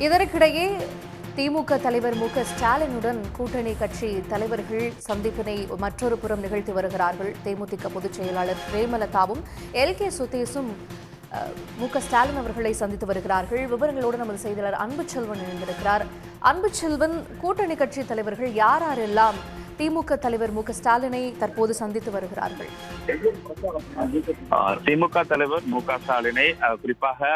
இதற்கிடையே திமுக தலைவர் மு க ஸ்டாலினுடன் கூட்டணி கட்சி தலைவர்கள் சந்திப்பினை மற்றொரு புறம் நிகழ்த்தி வருகிறார்கள். தேமுதிக பொதுச் செயலாளர் பிரேமலதாவும் கே சுதீஷும் மு க ஸ்டாலின் அவர்களை சந்தித்து வருகிறார்கள். விவரங்களோடு நமது செய்தியாளர் அன்புச்செல்வன் இணைந்திருக்கிறார். அன்புச்செல்வன், கூட்டணி கட்சி தலைவர்கள் யாரெல்லாம் திமுக தலைவர் மு க ஸ்டாலினை தற்போது சந்தித்து வருகிறார்கள்? திமுக தலைவர் மு க ஸ்டாலினை குறிப்பாக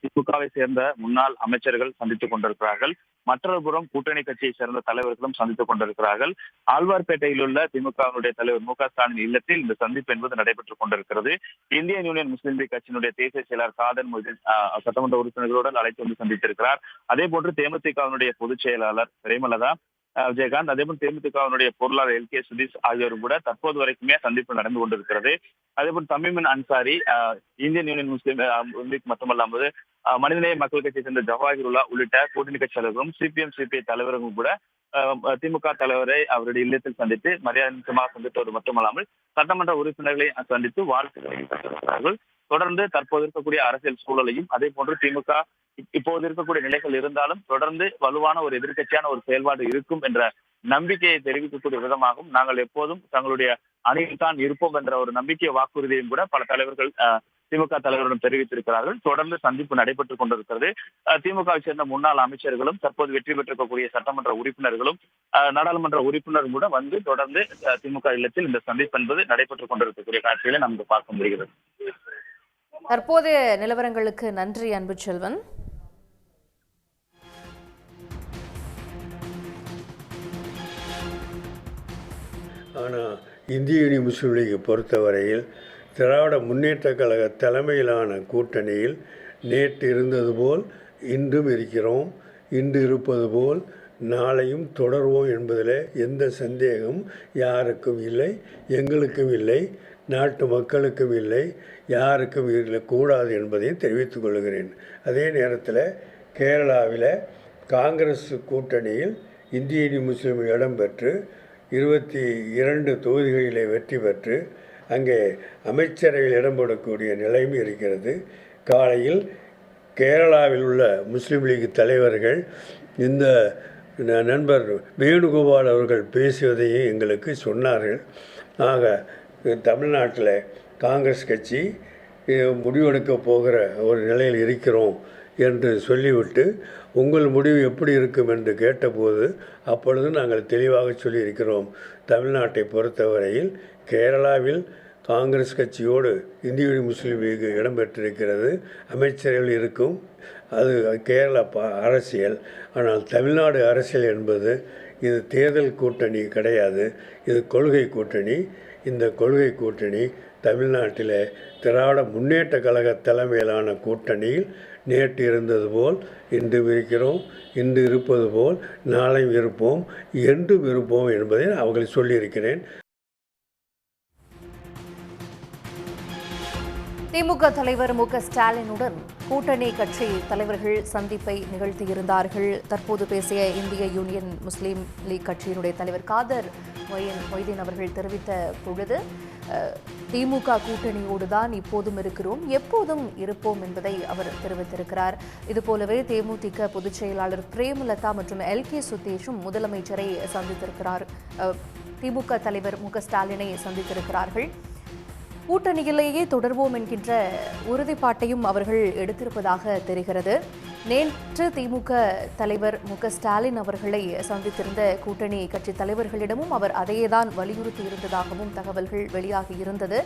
திமுகவை சேர்ந்த முன்னாள் அமைச்சர்கள் சந்தித்துக் கொண்டிருக்கிறார்கள். மற்றொரு புறம் கூட்டணி கட்சியை சேர்ந்த தலைவர்களும் சந்தித்துக் கொண்டிருக்கிறார்கள். ஆழ்வார்பேட்டையில் உள்ள திமுகவினுடைய தலைவர் மு க ஸ்டாலின் இல்லத்தில் இந்த சந்திப்பு என்பது நடைபெற்றுக் கொண்டிருக்கிறது. இந்தியன் யூனியன் முஸ்லீம் லீக் கட்சியினுடைய தேசிய செயலாளர் காதர் மொய்தீன் சட்டமன்ற உறுப்பினர்களுடன் அழைத்து வந்து சந்தித்திருக்கிறார். அதே போன்று தேமுதிகவினுடைய பொதுச் செயலாளர் பிரேமலதா, விஜயகாந்த், அதேபோல் தேமுதிகவினுடைய பொருளாளர் கே சுதீஷ் ஆகியோரும் கூட தற்போது வரைக்குமே சந்திப்பு நடந்து கொண்டிருக்கிறது. அதேபோல் தமீமின் அன்சாரி, இந்தியன் யூனியன் முஸ்லீம் லீக் மட்டுமல்லாமல் மனிதநேய மக்கள் கட்சியை சேர்ந்த ஜவாஹிருல்லா உள்ளிட்ட கூட்டணி கட்சி தலைவர்களும் சிபிஐ தலைவர்களும் கூட திமுக தலைவரை அவருடைய இல்லத்தில் சந்தித்து மரியாதை நிமிஷமாக சந்தித்தது மட்டுமல்லாமல் சட்டமன்ற உறுப்பினர்களை சந்தித்து வாழ்த்துக்களை தெரிவித்தார்கள். தொடர்ந்து தற்போது இருக்கக்கூடிய அரசியல் சூழலையும் அதே போன்று திமுக இப்போது இருக்கக்கூடிய நிலைகள் இருந்தாலும் தொடர்ந்து வலுவான ஒரு எதிர்க்கட்சியான ஒரு செயல்பாடு இருக்கும் என்ற நம்பிக்கையை தெரிவிக்கக்கூடிய விதமாகவும் நாங்கள் எப்போதும் தங்களுடைய அணியில் தான் இருப்போம் என்ற ஒரு நம்பிக்கை வாக்குறுதியையும் கூட பல தலைவர்கள் திமுக தலைவரிடம் தெரிவித்திருக்கிறார்கள். தொடர்ந்து சந்திப்பு நடைபெற்றுக் கொண்டிருக்கிறது. திமுகவை சேர்ந்த முன்னாள் அமைச்சர்களும் தற்போது வெற்றி பெற்றிருக்கக்கூடிய சட்டமன்ற உறுப்பினர்களும் நாடாளுமன்ற உறுப்பினரும் கூட வந்து தொடர்ந்து திமுக இல்லத்தில் இந்த சந்திப்பு என்பது நடைபெற்றுக் கொண்டிருக்கக்கூடிய காட்சிகளை நமக்கு பார்க்க முடிகிறது. தற்போதைய நிலவரங்களுக்கு நன்றி அன்புச்செல்வன். ஆனால் இந்திய யூனியன் முஸ்லீம் லீகை பொறுத்தவரையில் திராவிட முன்னேற்ற கழக தலைமையிலான கூட்டணியில் நேற்று இருந்தது போல் இன்றும் இருக்கிறோம், இன்று இருப்பது போல் நாளையும் தொடர்வோம் என்பதில் எந்த சந்தேகமும் யாருக்கும் இல்லை, எங்களுக்கும் இல்லை, நாட்டு மக்களுக்கும் இல்லை, யாருக்கும் கூடாது என்பதையும் தெரிவித்துக் கொள்கிறேன். அதே நேரத்தில் கேரளாவில் காங்கிரஸ் கூட்டணியில் இந்திய யூனியன் முஸ்லீம் இடம்பெற்று 22 தொகுதிகளிலே வெற்றி பெற்று அங்கே அமைச்சரவையில் இடம்பெறக்கூடிய நிலையும் இருக்கிறது. காலையில் கேரளாவில் உள்ள முஸ்லீம் லீக் தலைவர்கள் இந்த நண்பர் வேணுகோபால் அவர்கள் பேசுவதையும் எங்களுக்கு சொன்னார்கள். ஆக தமிழ்நாட்டில் காங்கிரஸ் கட்சி முடிவெடுக்க போகிற ஒரு நிலையில் இருக்கிறோம் என்று சொல்லிவிட்டு உங்கள் முடிவு எப்படி இருக்கும் என்று கேட்டபோது அப்பொழுது நாங்கள் தெளிவாக சொல்லியிருக்கிறோம். தமிழ்நாட்டை பொறுத்தவரையில் கேரளாவில் காங்கிரஸ் கட்சியோடு இந்திய யூனியன் முஸ்லீம் லீக் இடம்பெற்றிருக்கிறது, அமைச்சர்கள் இருக்கும், அது கேரளா அரசியல். ஆனால் தமிழ்நாடு அரசியல் என்பது இது தேர்தல் கூட்டணி கிடையாது, இது கொள்கை கூட்டணி. இந்த கொள்கை கூட்டணி தமிழ்நாட்டில் திராவிட முன்னேற்ற கழக தலைமையிலான கூட்டணியில் நேற்று இருந்தது போல் இன்று இருக்கிறோம், இன்று இருப்பது போல் நாளையும் இருப்போம், என்றும் இருப்போம் என்பதை அவர்கள் சொல்லியிருக்கிறேன். திமுக தலைவர் மு க ஸ்டாலினுடன் கூட்டணி கட்சி தலைவர்கள் சந்திப்பை நிகழ்த்தியிருந்தார்கள். தற்போது பேசிய இந்திய யூனியன் முஸ்லீம் லீக் கட்சியினுடைய தலைவர் காதர் மொய்தீன் அவர்கள் தெரிவித்த பொழுது திமுக கூட்டணியோடு தான் இப்போதும் இருக்கிறோம், எப்போதும் இருப்போம் என்பதை அவர் தெரிவித்திருக்கிறார். இதுபோலவே தேமுதிக பொதுச் செயலாளர் பிரேமலதா மற்றும் கே சுதீஷும் முதலமைச்சரை சந்தித்திருக்கிறார். திமுக தலைவர் மு க ஸ்டாலினை சந்தித்திருக்கிறார்கள். கூட்டணியிலேயே தொடர்வோம் என்கின்ற உறுதிப்பாட்டையும் அவர்கள் எடுத்திருப்பதாக தெரிகிறது. நேற்று திமுக தலைவர் மு க ஸ்டாலின் அவர்களை சந்தித்திருந்த கூட்டணி கட்சி தலைவர்களிடமும் அவர் அதையேதான் வலியுறுத்தி இருந்ததாகவும் தகவல்கள் வெளியாகி இருந்தது.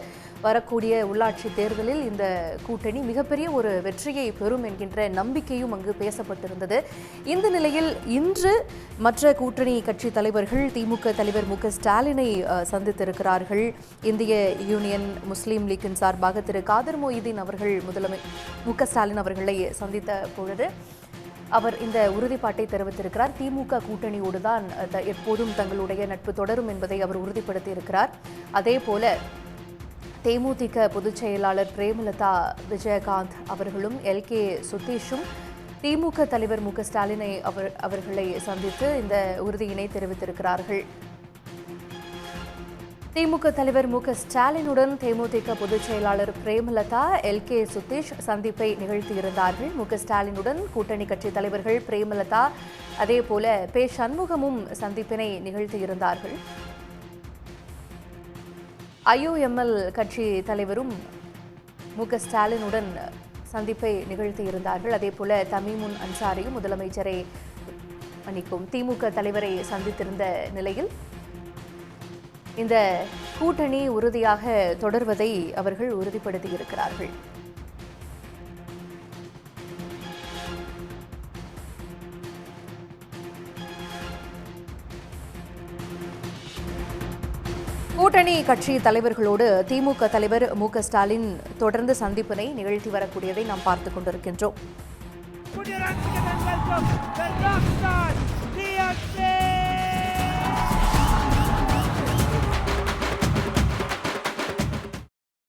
வரக்கூடிய உள்ளாட்சி தேர்தலில் இந்த கூட்டணி மிகப்பெரிய ஒரு வெற்றியை பெறும் என்கின்ற நம்பிக்கையும் அங்கு பேசப்பட்டிருந்தது. இந்த நிலையில் இன்று மற்ற கூட்டணி கட்சி தலைவர்கள் திமுக தலைவர் மு க ஸ்டாலினை சந்தித்திருக்கிறார்கள். இந்திய யூனியன் முஸ்லீம் லீக்கின் சார்பாக திரு காதர் மொய்தீன் அவர்கள் மு க ஸ்டாலின் அவர்களை சந்தித்த பொழுது அவர் இந்த உறுதிப்பாட்டை தெரிவித்திருக்கிறார். திமுக கூட்டணியோடு தான் எப்போதும் தங்களுடைய நட்பு தொடரும் என்பதை அவர் உறுதிப்படுத்தியிருக்கிறார். அதே போல தேமுதிக பொதுச் செயலாளர் பிரேமலதா, விஜயகாந்த் அவர்களும் கே சுதீஷும் திமுக தலைவர் மு க ஸ்டாலினை அவர்களை சந்தித்து இந்த உறுதியினை தெரிவித்திருக்கிறார்கள். திமுக தலைவர் ஸ்டாலினுடன் தேமுதிக பொதுச் செயலாளர் பிரேமலதா கே சுதீஷ் சந்திப்பை நிகழ்த்தியிருந்தார்கள். ஸ்டாலினுடன் கூட்டணி கட்சி தலைவர்கள் பிரேமலதா அதேபோல சண்முகமும் சந்திப்பினை நிகழ்த்தியிருந்தார்கள். IUML கட்சி தலைவரும் ஸ்டாலினுடன் சந்திப்பை நிகழ்த்தியிருந்தார்கள். அதேபோல தமீமுன் அன்சாரியும் முதலமைச்சரை திமுக தலைவரை சந்தித்திருந்த நிலையில் இந்த கூட்டணி உறுதியாக தொடர்வதை அவர்கள் உறுதிப்படுத்தியிருக்கிறார்கள். கூட்டணி கட்சி தலைவர்களோடு திமுக தலைவர் ஸ்டாலின் தொடர்ந்து சந்திப்பினை நிகழ்த்தி வரக்கூடியதை நாம் பார்த்துக் கொண்டிருக்கின்றோம்.